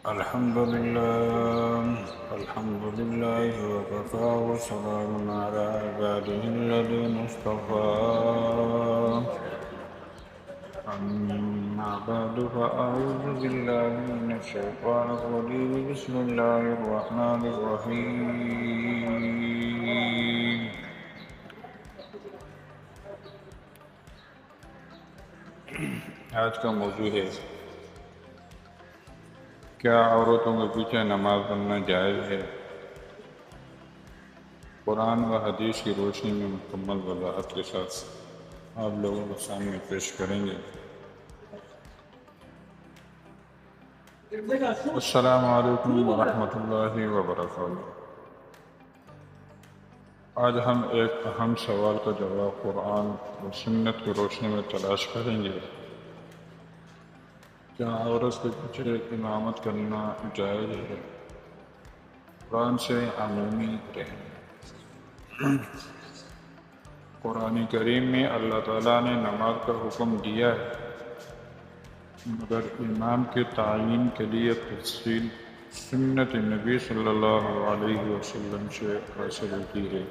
الحمد لله وكفى وسلام على عباده الذين اصطفى أما بعد فأعوذ بالله من الشيطان الرجيم بسم الله الرحمن الرحيم آج کا موضوع ہے کیا عورتوں کے پیچھے نماز پڑھنا جائز ہے؟ قرآن و حدیث کی روشنی میں مکمل وضاحت کے ساتھ آپ لوگوں کے سامنے پیش کریں گے۔ السلام علیکم ورحمۃ اللہ وبرکاتہ۔ آج ہم ایک اہم سوال کا جواب قرآن اور سنت کی روشنی میں تلاش کریں گے۔ کیا عورت کے پیچھے امامت کرنا جائز ہے؟ قرآن سے عمومی رہن۔ قرآن کریم میں اللہ تعالیٰ نے نماز کا حکم دیا ہے، مگر امام کے تعین کے لیے تفصیل سنت نبی صلی اللہ علیہ وسلم سے حاصل ہوتی ہے۔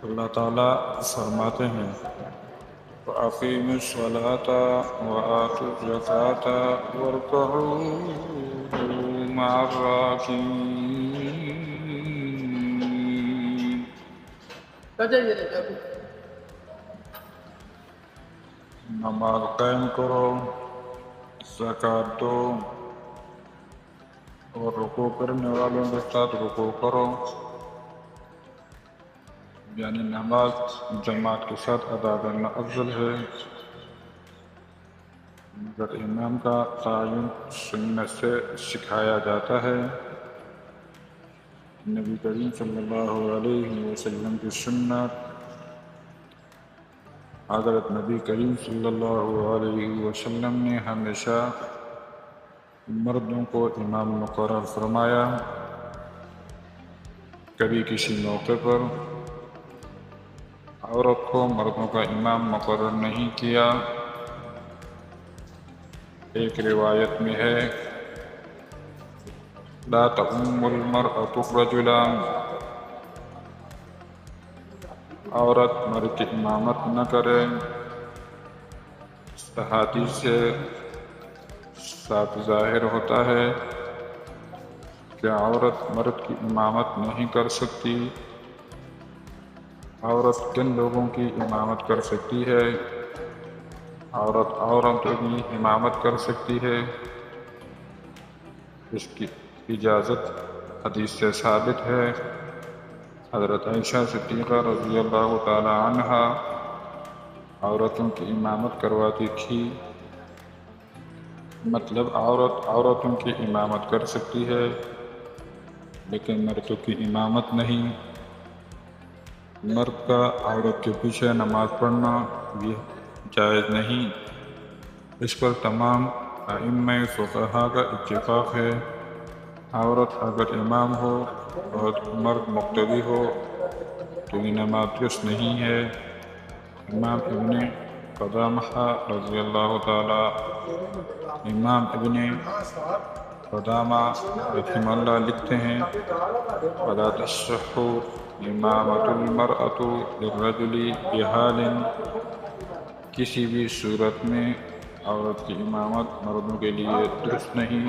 اللہ تعالیٰ فرماتے ہیں وَأَقِيمُوا الصَّلَاةَ وَآتُوا الزَّكَاةَ وَارْكَعُوا مَعَ الرَّاكِعِينَ۔ نماز قائم کرو، زکوٰۃ دو اور رکوع کرنے والوں کے ساتھ رکوع کرو، یعنی نماز جماعت کے ساتھ ادا کرنا افضل ہے، مگر امام کا تعین سنت سے سکھایا جاتا ہے۔ نبی کریم صلی اللہ علیہ وسلم کی سنت، حضرت نبی کریم صلی اللہ علیہ وسلم نے ہمیشہ مردوں کو امام مقرر فرمایا، کبھی کسی موقع پر عورت کو مردوں کا امام مقرر نہیں کیا۔ ایک روایت میں ہے لا تؤم المرأة الرجل، عورت مرد کی امامت نہ کرے۔ اس حدیث سے صاف ظاہر ہوتا ہے کہ عورت مرد کی امامت نہیں کر سکتی۔ عورت کن لوگوں کی امامت کر سکتی ہے؟ عورت عورتوں کی امامت کر سکتی ہے، اس کی اجازت حدیث سے ثابت ہے۔ حضرت عائشہ صدیقہ رضی اللہ تعالی عنہا عورتوں کی امامت کرواتی تھی، مطلب عورتوں کی امامت کر سکتی ہے لیکن مردوں کی امامت نہیں۔ مرد کا عورت کے پیچھے نماز پڑھنا بھی جائز نہیں، اس پر تمام ائمہ فقہا کا اتفاق ہے۔ عورت اگر امام ہو اور مرد مقتدی ہو تو یہ نماز درست نہیں ہے۔ امام ابن قدامہ رضی اللہ تعالی رحمہ اللہ لکھتے ہیں وَلَا تَصِحُّ إِمَامَةُ الْمَرْأَةِ لِلرَّجُلِ بِحَالٍ، کسی بھی صورت میں عورت کی امامت مردوں کے لیے درست نہیں۔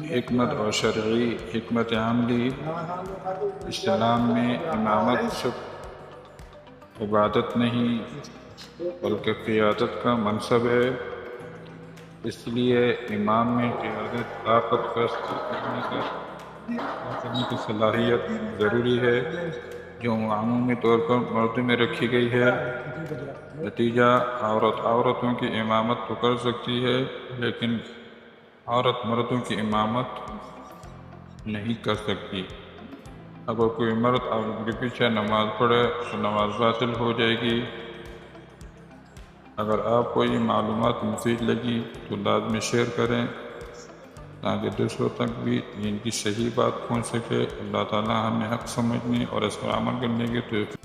حکمت اور شرعی حکمت عملی، اسلام میں امامت صرف عبادت نہیں بلکہ قیادت کا منصب ہے، اس لیے امام میں قیادت طاقت کا کرنے کی صلاحیت ضروری ہے جو عمومی طور پر مردوں میں رکھی گئی ہے۔ نتیجہ عورتوں کی امامت تو کر سکتی ہے لیکن عورت مردوں کی امامت نہیں کر سکتی۔ اگر کوئی مرد عورت کے پیچھے نماز پڑھے تو نماز باطل ہو جائے گی۔ اگر آپ کو یہ معلومات مفید لگی تو لازمی شیئر کریں تاکہ دوسروں تک بھی ان کی صحیح بات پہنچ سکے۔ اللہ تعالیٰ ہمیں حق سمجھنے اور اس پر عمل کرنے کی توفیق